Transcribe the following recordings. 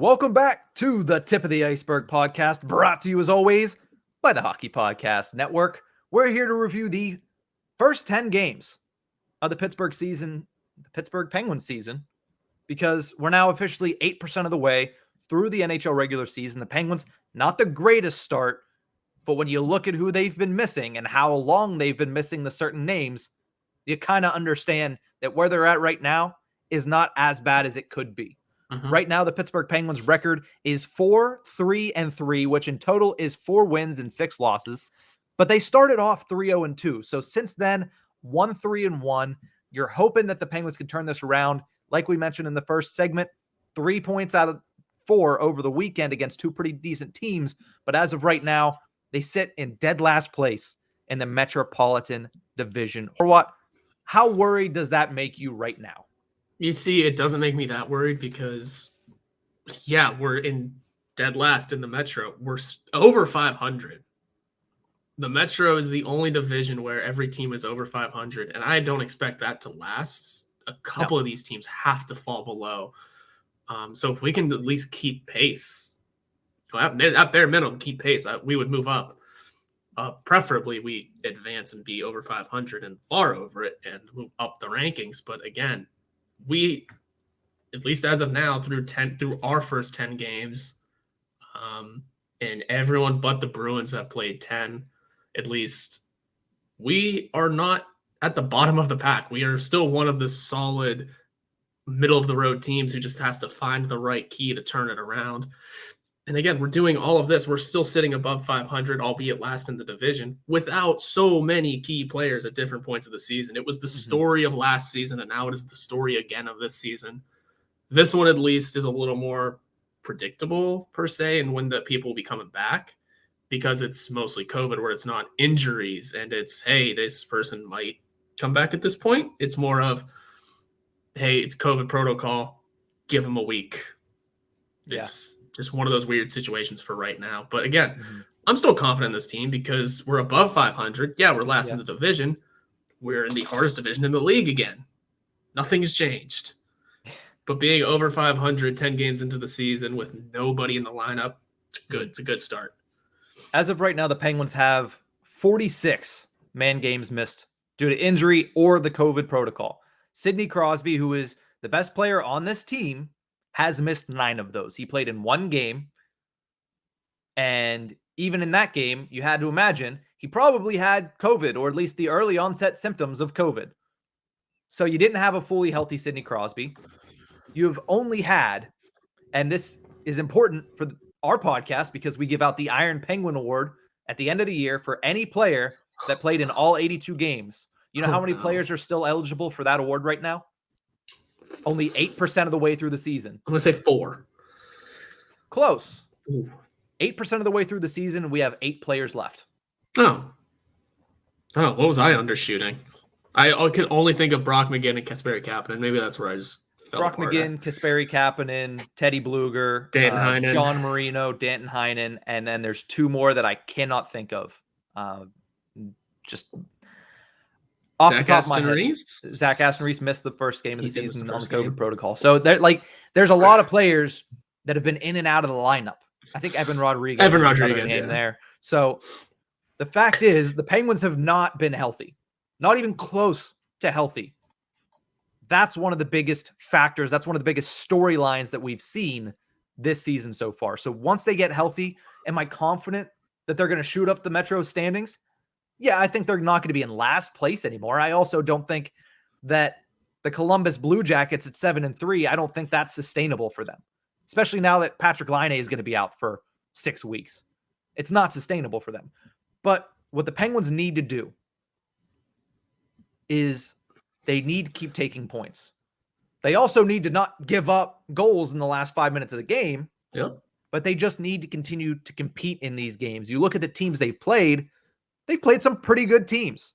Welcome back to the Tip of the Ice-Burgh podcast, brought to you as always by the Hockey Podcast Network. We're here to review the first 10 games of the Pittsburgh Penguins season, because we're now officially 8% of the way through the NHL regular season. The Penguins, not the greatest start, but when you look at who they've been missing and how long they've been missing the certain names, you kind of understand that where they're at right now is not as bad as it could be. Right now, the Pittsburgh Penguins record is 4-3-3, which in total is 4 wins and 6 losses. But they started off 3-0-2. So since then, 1-3-1. You're hoping that the Penguins can turn this around. Like we mentioned in the first segment, 3 points out of 4 over the weekend against 2 pretty decent teams. But as of right now, they sit in dead last place in the Metropolitan Division. Horwat, how worried does that make you right now? You see, it doesn't make me that worried because, yeah, we're in dead last in the Metro. We're over 500. The Metro is the only division where every team is over 500, and I don't expect that to last. A couple of these teams have to fall below. So if we can at least keep pace, at bare minimum, keep pace, we would move up. Preferably, we advance and be over 500 and far over it and move up the rankings. But again, we, at least as of now, through our first 10 games, and everyone but the Bruins have played 10, at least, we are not at the bottom of the pack. We are still one of the solid middle-of-the-road teams who just has to find the right key to turn it around. And again, we're doing all of this. We're still sitting above 500, albeit last in the division, without so many key players at different points of the season. It was the story of last season, and now it is the story again of this season. This one, at least, is a little more predictable, per se, and when the people will be coming back, because it's mostly COVID, where it's not injuries, and it's, hey, this person might come back at this point. It's more of, hey, it's COVID protocol, give them a week. It's just one of those weird situations for right now. But again, I'm still confident in this team because we're above 500. Yeah, we're last in the division. We're in the hardest division in the league again. Nothing's changed. But being over 500, 10 games into the season with nobody in the lineup, it's good. It's a good start. As of right now, the Penguins have 46 man games missed due to injury or the COVID protocol. Sidney Crosby, who is the best player on this team, has missed 9 of those. He played in 1 game. And even in that game, you had to imagine he probably had COVID, or at least the early onset symptoms of COVID. So you didn't have a fully healthy Sidney Crosby. You've only had, and this is important for our podcast because we give out the Iron Penguin Award at the end of the year for any player that played in all 82 games. You know how many players are still eligible for that award right now? Only 8% of the way through the season. I'm going to say 4. Close. Ooh. 8% of the way through the season, we have 8 players left. Oh, what was I undershooting? I can only think of Brock McGinn and Kasperi Kapanen. Maybe that's where I just fell Brock apart. McGinn, Kasperi Kapanen, Teddy Bluger, Danton Heinen. John Marino, Danton Heinen, and then there's 2 more that I cannot think of. Just off the top of my head, Zach Aston Reese missed the first game of the season on the COVID protocol. So there's a lot of players that have been in and out of the lineup. I think Evan Rodriguez in there. So the fact is, the Penguins have not been healthy, not even close to healthy. That's one of the biggest factors. That's one of the biggest storylines that we've seen this season so far. So once they get healthy, am I confident that they're going to shoot up the Metro standings? Yeah, I think they're not going to be in last place anymore. I also don't think that the Columbus Blue Jackets at 7-3, I don't think that's sustainable for them, especially now that Patrick Laine is going to be out for 6 weeks. It's not sustainable for them. But what the Penguins need to do is they need to keep taking points. They also need to not give up goals in the last 5 minutes of the game, but they just need to continue to compete in these games. You look at the teams they've played some pretty good teams.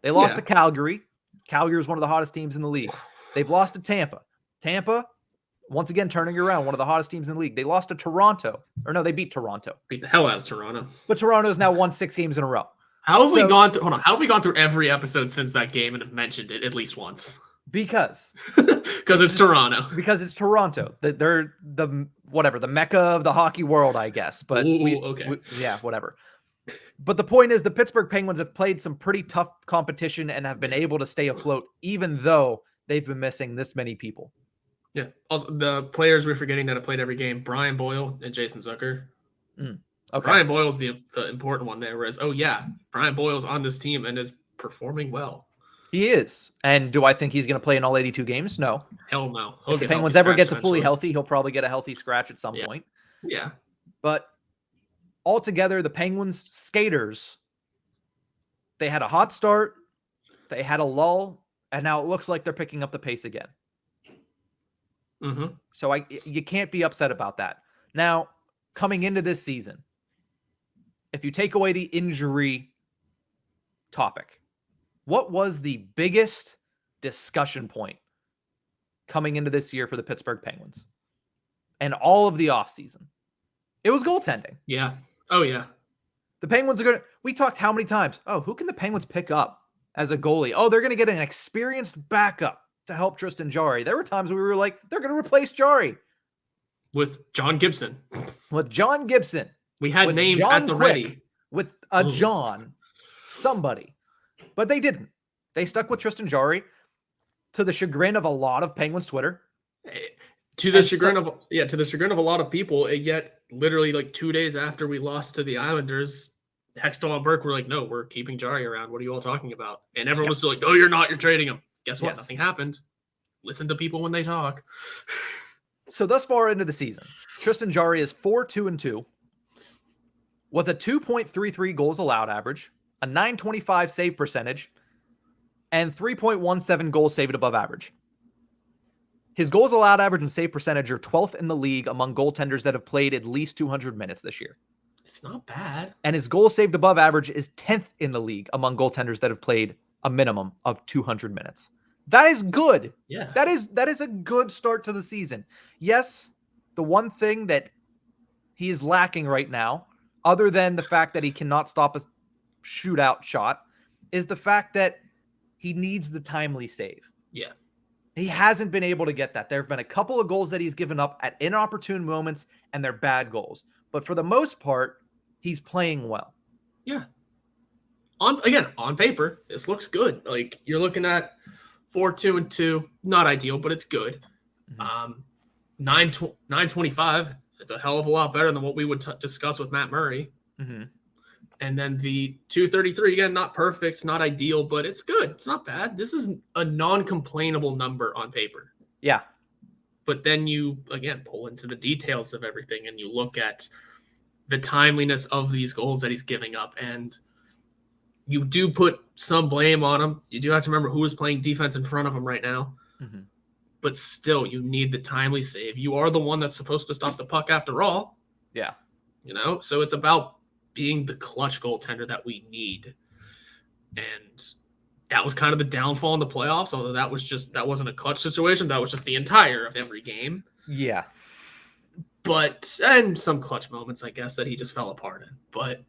They lost to Calgary. Calgary is one of the hottest teams in the league. They've lost to Tampa. Tampa, once again, turning around, one of the hottest teams in the league. They lost to Toronto. Or no, they beat Toronto. Beat the hell out of Toronto. But Toronto's now won 6 games in a row. How have we gone through every episode since that game and have mentioned it at least once? Because it's Toronto. Because it's Toronto. They're the mecca of the hockey world, I guess. But okay. Whatever. But the point is, the Pittsburgh Penguins have played some pretty tough competition and have been able to stay afloat, even though they've been missing this many people. Yeah. Also, the players we're forgetting that have played every game: Brian Boyle and Jason Zucker. Okay. Brian Boyle's the important one there. Whereas, Brian Boyle's on this team and is performing well. He is. And do I think he's going to play in all 82 games? No. Hell no. If the Penguins ever get to fully healthy, he'll probably get a healthy scratch at some point. Yeah. But altogether, the Penguins skaters, they had a hot start, they had a lull, and now it looks like they're picking up the pace again. Mm-hmm. So you can't be upset about that. Now, coming into this season, if you take away the injury topic, what was the biggest discussion point coming into this year for the Pittsburgh Penguins and all of the offseason? It was goaltending. Yeah. Oh, yeah. The Penguins are going to... We talked how many times? Oh, who can the Penguins pick up as a goalie? Oh, they're going to get an experienced backup to help Tristan Jari. There were times we were like, they're going to replace Jari. With John Gibson. With John Gibson. We had names John at the ready. With a John. Somebody. But they didn't. They stuck with Tristan Jari to the chagrin of a lot of Penguins Twitter. To the chagrin of a lot of people, and yet literally like 2 days after we lost to the Islanders, Hextall and Burke were like, no, we're keeping Jari around. What are you all talking about? And everyone was still like, no, you're not. You're trading him. Guess what? Yes. Nothing happened. Listen to people when they talk. So thus far into the season, Tristan Jari is 4-2-2 with a 2.33 goals allowed average, a .925 save percentage, and 3.17 goals saved above average. His goals allowed average and save percentage are 12th in the league among goaltenders that have played at least 200 minutes this year. It's not bad. And his goals saved above average is 10th in the league among goaltenders that have played a minimum of 200 minutes. That is good. Yeah. That is a good start to the season. Yes, the one thing that he is lacking right now, other than the fact that he cannot stop a shootout shot, is the fact that he needs the timely save. Yeah. He hasn't been able to get that. There have been a couple of goals that he's given up at inopportune moments, and they're bad goals. But for the most part, he's playing well. Yeah. On paper, this looks good. Like, you're looking at 4-2-2, not ideal, but it's good. Mm-hmm. 925, it's a hell of a lot better than what we would discuss with Matt Murray. Mm-hmm. And then the 233, again, not perfect, not ideal, but it's good. It's not bad. This is a non-complainable number on paper. Yeah. But then you, again, pull into the details of everything and you look at the timeliness of these goals that he's giving up. And you do put some blame on him. You do have to remember who is playing defense in front of him right now. Mm-hmm. But still, you need the timely save. You are the one that's supposed to stop the puck after all. Yeah. So it's about being the clutch goaltender that we need. And that was kind of the downfall in the playoffs, although that wasn't a clutch situation. That was just the entire of every game. Yeah. And some clutch moments, I guess, that he just fell apart in. But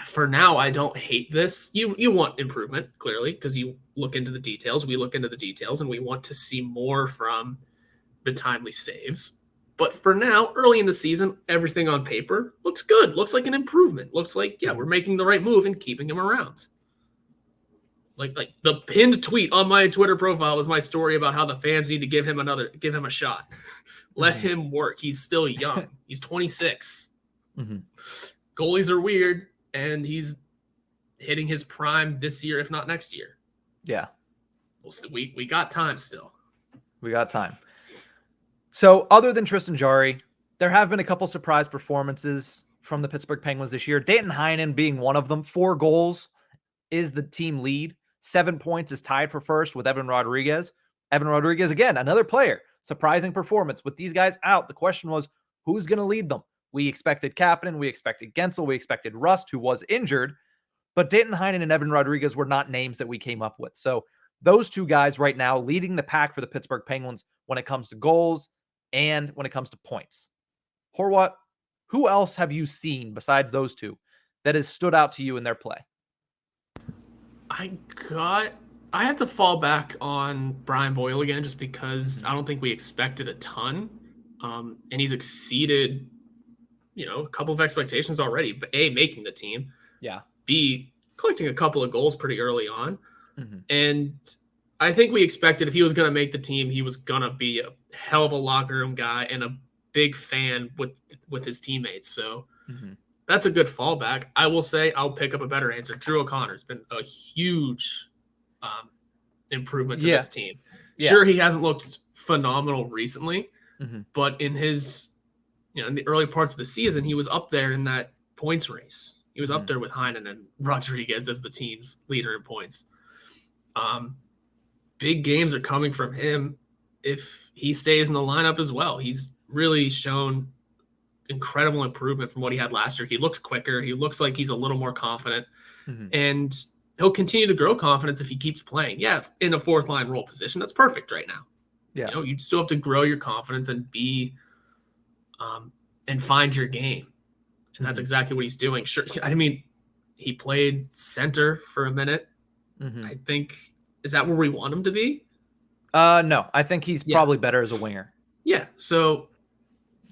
for now, I don't hate this. You want improvement, clearly, because you look into the details. We look into the details, and we want to see more from the timely saves. But for now, early in the season, everything on paper looks good. Looks like an improvement. Looks like, we're making the right move and keeping him around. Like the pinned tweet on my Twitter profile was my story about how the fans need to give him a shot. Let him work. He's still young. He's 26. Mm-hmm. Goalies are weird, and he's hitting his prime this year, if not next year. Yeah. We got time still. We got time. So other than Tristan Jari, there have been a couple surprise performances from the Pittsburgh Penguins this year. Danton Heinen being one of them. 4 goals is the team lead. 7 points is tied for first with Evan Rodriguez. Evan Rodriguez, again, another player. Surprising performance. With these guys out, the question was, who's going to lead them? We expected Kapanen, we expected Gensel, we expected Rust, who was injured. But Danton Heinen and Evan Rodriguez were not names that we came up with. So those two guys right now leading the pack for the Pittsburgh Penguins when it comes to goals and when it comes to points. Horwat, who else have you seen besides those two that has stood out to you in their play? I got I had to fall back on Brian Boyle again just because I don't think we expected a ton. And he's exceeded, a couple of expectations already. But A, making the team. Yeah. B, collecting a couple of goals pretty early on. Mm-hmm. And I think we expected if he was going to make the team, he was going to be a hell of a locker room guy and a big fan with his teammates. So that's a good fallback. I will say I'll pick up a better answer. Drew O'Connor's been a huge improvement to this team. Yeah. Sure, he hasn't looked phenomenal recently, but in his, in the early parts of the season, he was up there in that points race. He was up there with Heinen and Rodriguez as the team's leader in points. Big games are coming from him if he stays in the lineup as well. He's really shown incredible improvement from what he had last year. He looks quicker. He looks like he's a little more confident. And he'll continue to grow confidence if he keeps playing. Yeah, in a fourth line role position, that's perfect right now. Yeah. You still have to grow your confidence and be and find your game. And that's exactly what he's doing. Sure. I mean, he played center for a minute. I think, is that where we want him to be? No, I think he's probably better as a winger. Yeah. So,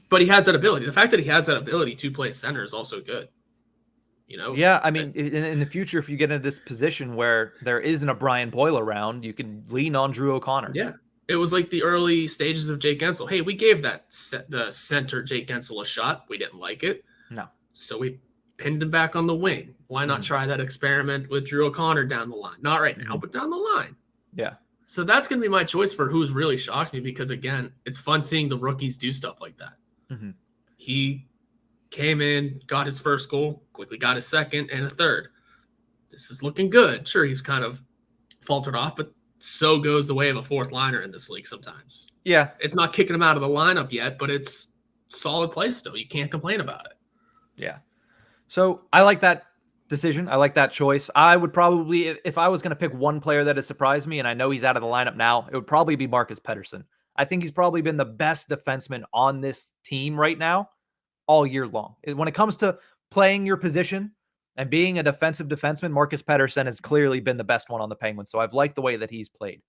but he has that ability. The fact that he has that ability to play center is also good. Yeah, I mean, in the future, if you get into this position where there isn't a Brian Boyle around, you can lean on Drew O'Connor. Yeah. It was like the early stages of Jake Gensel. Hey, we gave the center Jake Gensel a shot. We didn't like it. No. So we pinned him back on the wing. Why not try that experiment with Drew O'Connor down the line? Not right now, but down the line. Yeah. So that's going to be my choice for who's really shocked me because, again, it's fun seeing the rookies do stuff like that. He came in, got his first goal, quickly got his second and a third. This is looking good. Sure, he's kind of faltered off, but so goes the way of a fourth liner in this league sometimes. Yeah. It's not kicking him out of the lineup yet, but it's solid play still. You can't complain about it. Yeah. So I like that decision. I like that choice. I would probably, if I was going to pick one player that has surprised me, and I know he's out of the lineup now, it would probably be Marcus Pedersen. I think he's probably been the best defenseman on this team right now all year long. When it comes to playing your position and being a defensive defenseman, Marcus Pedersen has clearly been the best one on the Penguins. So I've liked the way that he's played.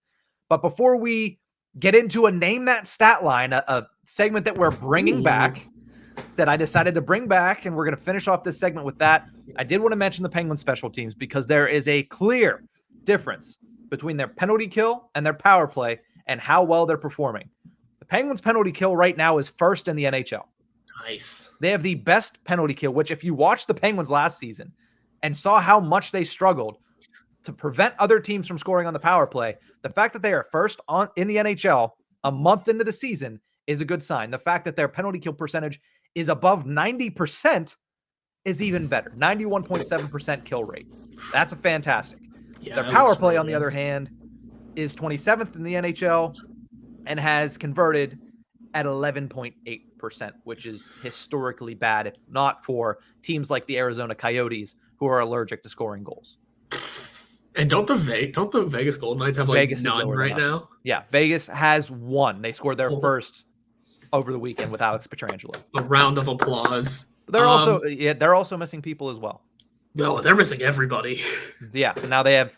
But before we get into a Name That Stat Line, a segment that we're bringing back, that I decided to bring back, and we're going to finish off this segment with that, I did want to mention the Penguins special teams because there is a clear difference between their penalty kill and their power play and how well they're performing. The Penguins penalty kill right now is first in the NHL. Nice. They have the best penalty kill, which if you watched the Penguins last season and saw how much they struggled to prevent other teams from scoring on the power play, the fact that they are first in the NHL a month into the season is a good sign. The fact that their penalty kill percentage is above 90% is even better. 91.7% kill rate. That's a fantastic. Yeah, their power play, on the other hand, is 27th in the NHL and has converted at 11.8%, which is historically bad, if not for teams like the Arizona Coyotes, who are allergic to scoring goals. And don't the Vegas Golden Knights have like none right now? Yeah, Vegas has one. They scored their first over the weekend with Alex Pietrangelo. A round of applause. They're also missing people as well. No, they're missing everybody. Yeah, and now they have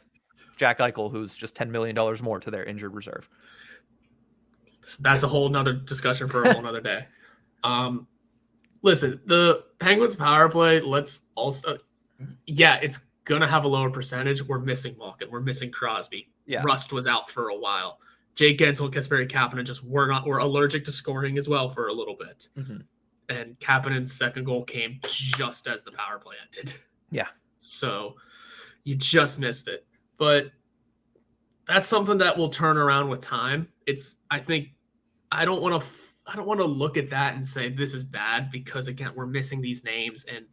Jack Eichel, who's just $10 million more to their injured reserve. That's a whole nother discussion for a whole nother day. Listen, the Penguins power play, let's also, it's going to have a lower percentage. We're missing Malkin. We're missing Crosby. Yeah. Rust was out for a while. Jake Gensel and Kasperi Kapanen just were allergic to scoring as well for a little bit. And Kapanen's second goal came just as the power play ended. Yeah. So you just missed it. But that's something that will turn around with time. I don't want to look at that and say this is bad because, again, we're missing these names and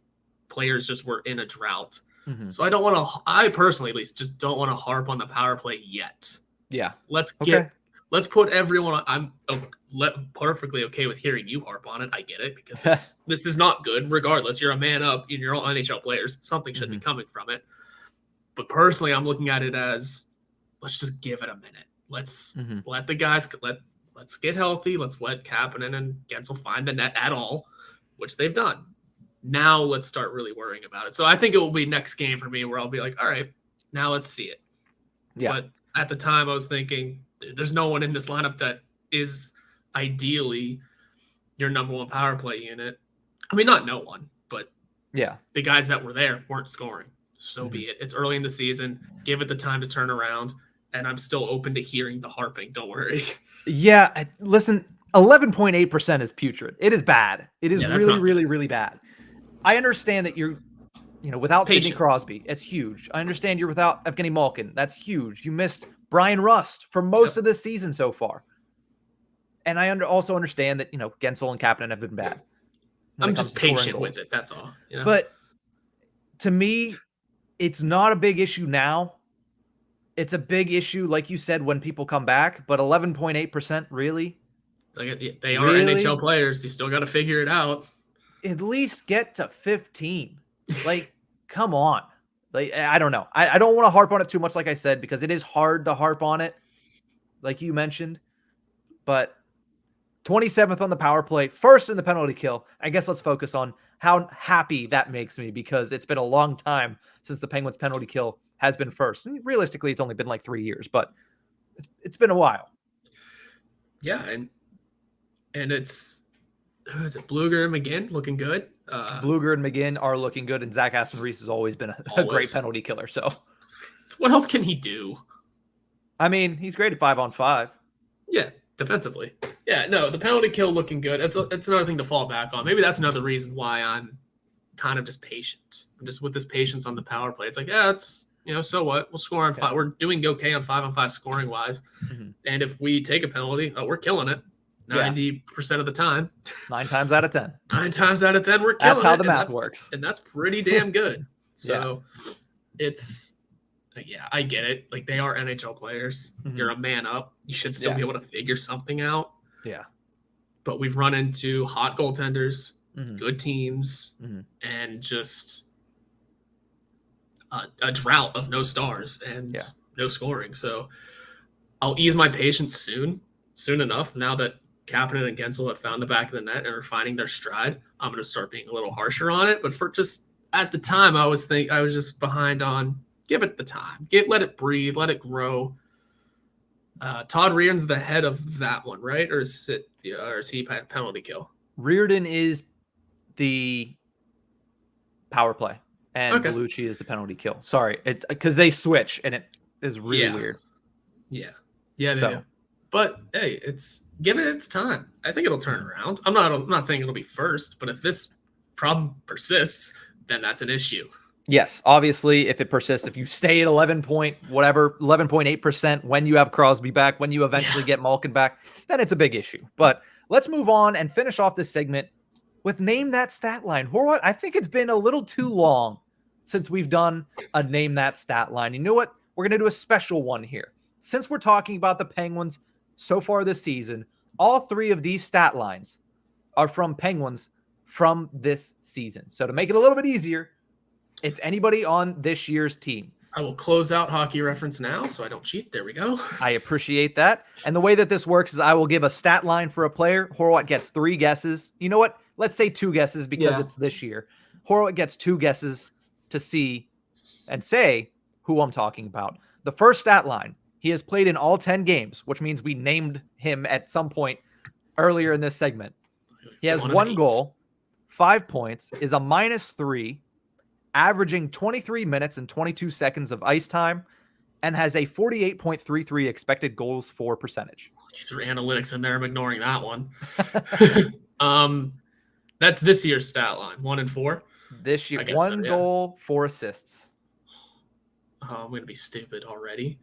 players just were in a drought. So I personally at least just don't want to harp on the power play yet. Yeah. Let's put everyone on. I'm perfectly okay with hearing you harp on it. I get it because this is not good. Regardless, you're a man up and you're all NHL players. Something should be coming from it. But personally, I'm looking at it as let's just give it a minute. Let's let the guys let's get healthy. Let's let Kapanen and Gensel find the net at all, which they've done. Now let's start really worrying about it. So I think it will be next game for me where I'll be like, all right, now let's see it. Yeah. But At the time, I was thinking, there's no one in this lineup that is ideally your number one power play unit. I mean, not no one, but Yeah. the guys that were there weren't scoring. So be it. It's early in the season. Give it the time to turn around. And I'm still open to hearing the harping. Don't worry. Yeah. Listen, 11.8% is putrid. It is bad. It is really, really, really bad. I understand that you're, without Sidney Crosby. It's huge. I understand you're without Evgeny Malkin. That's huge. You missed Brian Rust for most of this season so far. And I also understand that, Gensel and Kapanen have been bad. I'm just patient with it. That's all. But to me, it's not a big issue now. It's a big issue, like you said, when people come back. But 11.8%, really? They are NHL players. You still got to figure it out. At least get to 15. Like, come on. Like, I don't know. I don't want to harp on it too much, like I said, because it is hard to harp on it, like you mentioned. But 27th on the power play, first in the penalty kill. I guess let's focus on how happy that makes me, because it's been a long time since the Penguins penalty kill has been first. And realistically, it's only been like 3 years, but it's been a while. Yeah, and it's, who is it? Bluger and McGinn looking good. Bluger and McGinn are looking good, and Zach Aston-Reese has always been a great penalty killer. So what else can he do? I mean, he's great at 5-on-5. Yeah, defensively. Yeah, no, the penalty kill looking good. It's another thing to fall back on. Maybe that's another reason why I'm kind of just patient. I'm just with this patience on the power play. It's like, yeah, it's, so what? We'll score on 5. We're doing okay on 5-on-5 scoring wise. Mm-hmm. And if we take a penalty, we're killing it 90% of the time. 9 times out of 10. 9 times out of 10, we're killing it. That's how the math works. And that's pretty damn good. So it's, I get it. Like, they are NHL players. Mm-hmm. You're a man up. You should still be able to figure something out. Yeah. But we've run into hot goaltenders, mm-hmm. good teams, mm-hmm. and just a drought of no stars and no scoring. So I'll ease my patience soon enough. Now that Kapanen and Gensel have found the back of the net and are finding their stride, I'm going to start being a little harsher on it. But for just at the time, I was just behind on give it the time, let it breathe, let it grow. Todd Reardon's the head of that one, right? Or is he penalty kill? Reardon is the power play, and Bellucci is the penalty kill. Sorry, it's because they switch, and it is really weird. Yeah, they do. But hey, give it its time. I think it'll turn around. I'm not saying it'll be first, but if this problem persists, then that's an issue. Yes, obviously, if it persists, if you stay at 11.8% when you have Crosby back, when you eventually get Malkin back, then it's a big issue. But let's move on and finish off this segment with Name That Stat Line. Horwat, I think it's been a little too long since we've done a Name That Stat Line. You know what? We're going to do a special one here. Since we're talking about the Penguins so far this season, all 3 of these stat lines are from Penguins from this season. So to make it a little bit easier, it's anybody on this year's team. I will close out Hockey Reference now so I don't cheat. There we go. I appreciate that. And the way that this works is I will give a stat line for a player. Horwat gets 3 guesses. You know what? Let's say 2 guesses because it's this year. Horwat gets 2 guesses to see and say who I'm talking about. The first stat line, he has played in all 10 games, which means we named him at some point earlier in this segment. He has 1 goal, 5 points, is a -3, averaging 23 minutes and 22 seconds of ice time, and has a 48.33 expected goals for percentage. You threw analytics in there. I'm ignoring that one. That's this year's stat line, 1 and 4. This year, 1 goal, 4 assists. Oh, I'm going to be stupid already.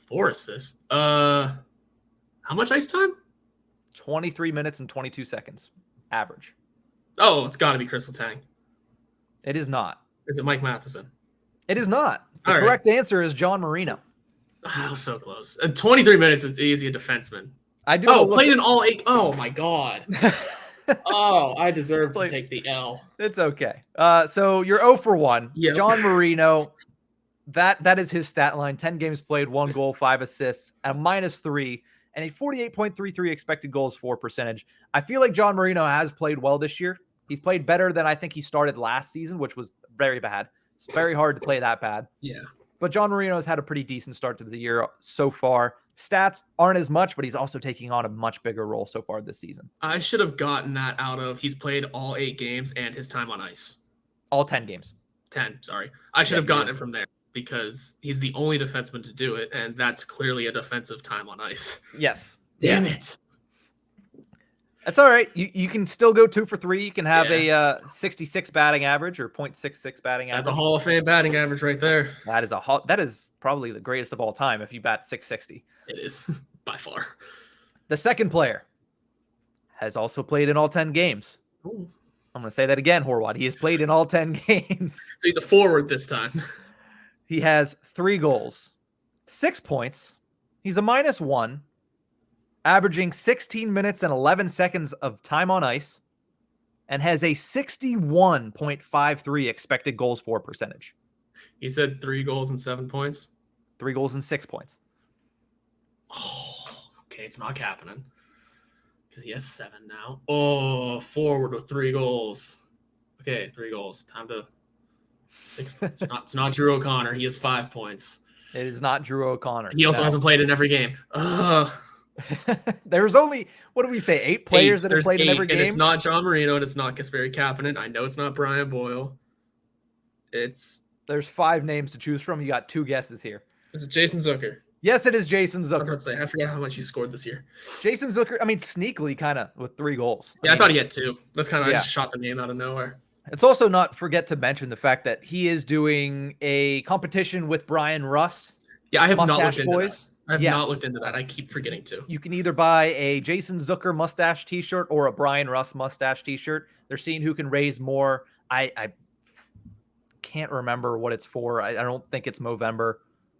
4 assists. How much ice time? 23 minutes and 22 seconds. Average. Oh, it's got to be Crystal Tang. It is not. Is it Mike Matheson? It is not. The correct answer is John Marino. I was so close. 23 minutes is easy, a defenseman. I do. Played in all 8. Oh, my God. I deserve to take the L. It's okay. So you're 0 for 1. Yep. John Marino, that is his stat line. 10 games played, 1 goal, 5 assists, a -3, and a 48.33 expected goals for percentage. I feel like John Marino has played well this year. He's played better than I think he started last season, which was very bad. It's very hard to play that bad. Yeah. But John Marino has had a pretty decent start to the year so far. Stats aren't as much, but he's also taking on a much bigger role so far this season. I should have gotten that out of he's played all 8 games and his time on ice. All 10 games. 10, sorry. I should have gotten it from there because he's the only defenseman to do it, and that's clearly a defensive time on ice. Yes. Damn it. That's all right. You can still go 2 for 3. You can have a 66 batting average or .66 batting average. That's a Hall of Fame batting average right there. That is probably the greatest of all time if you bat .660. It is, by far. The second player has also played in all 10 games. Ooh. I'm going to say that again, Horwat. He has played in all 10 games. So he's a forward this time. He has 3 goals, 6 points. He's a -1, averaging 16 minutes and 11 seconds of time on ice, and has a 61.53 expected goals for percentage. He said 3 goals and 7 points. 3 goals and 6 points. Oh, okay, it's not happening. Because he has 7 now. Oh, forward with 3 goals. Okay, 3 goals. Time to 6 points. It's not Drew O'Connor. He has 5 points. It is not Drew O'Connor. He also hasn't played in every game. There's only, what do we say, 8 players that have played in every game? And it's not John Marino, and it's not Kasperi Kapanen. I know it's not Brian Boyle. There's 5 names to choose from. You got 2 guesses here. Is it Jason Zucker? Yes, it is Jason I was Zucker. about to say, I forgot how much he scored this year. Jason Zucker, I mean, sneakily kind of with 3 goals. Yeah, I thought he had 2. That's kind of, I Yeah. just shot the name out of nowhere. It's also not forget to mention the fact that he is doing a competition with Brian Russ. Yeah, I have not Mustache looked into Boys. that. I have Yes. not looked into that. I keep forgetting to. You can either buy a Jason Zucker mustache t-shirt or a Brian Russ mustache t-shirt. They're seeing who can raise more. I can't remember what it's for. I don't think it's Movember,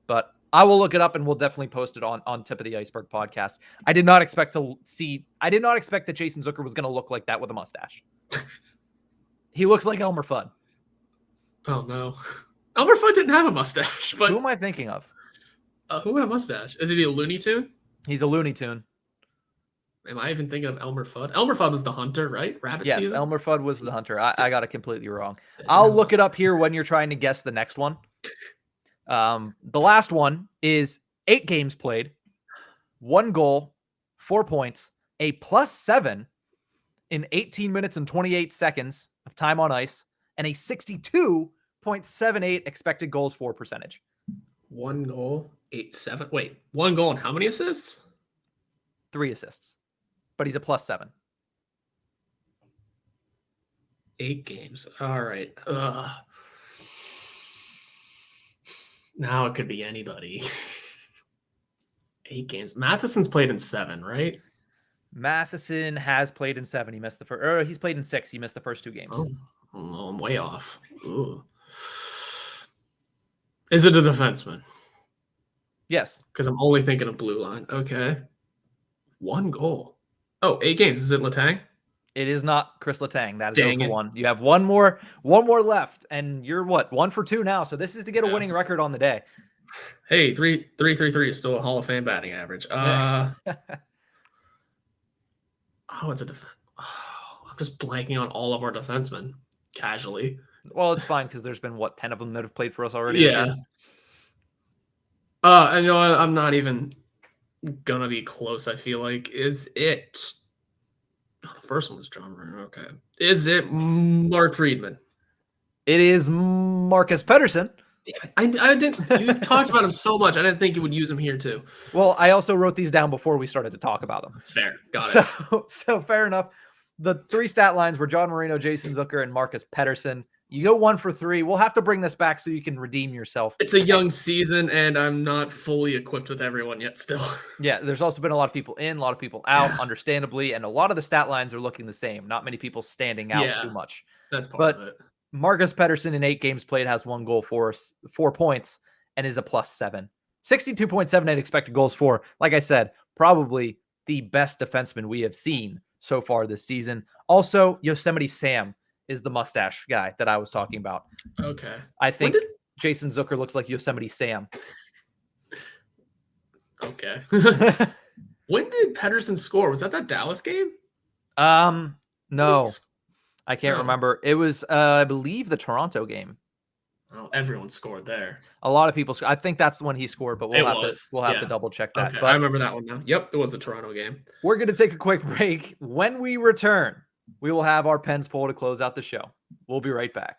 but I will look it up and we'll definitely post it on Tip of the Ice-Burgh podcast. I did not expect that Jason Zucker was going to look like that with a mustache. He looks like Elmer Fudd. Oh, no. Elmer Fudd didn't have a mustache. But Who am I thinking of? who had a mustache? Is he a Looney Tune? He's a Looney Tune. Am I even thinking of Elmer Fudd? Elmer Fudd was the hunter, right? Rabbit Yes, season? Elmer Fudd was the hunter. I got it completely wrong. I'll look it up here when you're trying to guess the next one. The last one is 8 games played, 1 goal, 4 points, a +7 in 18 minutes and 28 seconds of time on ice, and a 62.78 expected goals for percentage. 1 goal, 8-7. Wait, 1 goal and how many assists? 3 assists, but he's a +7. 8 games. All right. Now it could be anybody. 8 games. Matheson's played in 7, right? Matheson has played in 7. He missed the first, or he's played in 6. He missed the first 2 games. Oh, I'm way off. Ooh. Is it a defenseman? Yes. Because I'm only thinking of blue line. Okay. 1 goal. Oh, 8 games. Is it Letang? It is not Chris Letang. That is Dang 0 for it. 1. You have one more left, and you're what? 1 for 2 now. So this is to get a winning record on the day. Hey, 3.33 is still a Hall of Fame batting average. Oh, it's a defense. Oh, I'm just blanking on all of our defensemen casually. Well, it's fine because there's been 10 of them that have played for us already. this Yeah. year? And you know what? I'm not even gonna be close. I feel like is it? Oh, the first one was John Marino. Okay, is it Mark Friedman? It is Marcus Pedersen. I didn't. You talked about him so much. I didn't think you would use him here too. Well, I also wrote these down before we started to talk about them. Fair, got it. So fair enough. The 3 stat lines were John Marino, Jason Zucker, and Marcus Pedersen. You go 1 for 3. We'll have to bring this back so you can redeem yourself. It's a young season, and I'm not fully equipped with everyone yet. Still, Yeah, there's also been a lot of people in, a lot of people out, understandably, and a lot of the stat lines are looking the same. Not many people standing out too much. that's part But of it. Marcus Pedersen in 8 games played has 1 goal, 4 points, and is a +7. 62.78 expected goals for. Like I said, probably the best defenseman we have seen so far this season. Also, Yosemite Sam is the mustache guy that I was talking about. Okay, I think Jason Zucker looks like Yosemite Sam. Okay. When did Pedersen score? Was that Dallas game? No, I can't No. remember. It was, I believe, the Toronto game. Oh, everyone scored there. A lot of people. I think that's when he scored, but we'll have to Yeah. double check that. Okay, But I remember that one now. Yep, it was the Toronto game. we're going to take a quick break. When we return, we will have our Pens poll to close out the show. We'll be right back.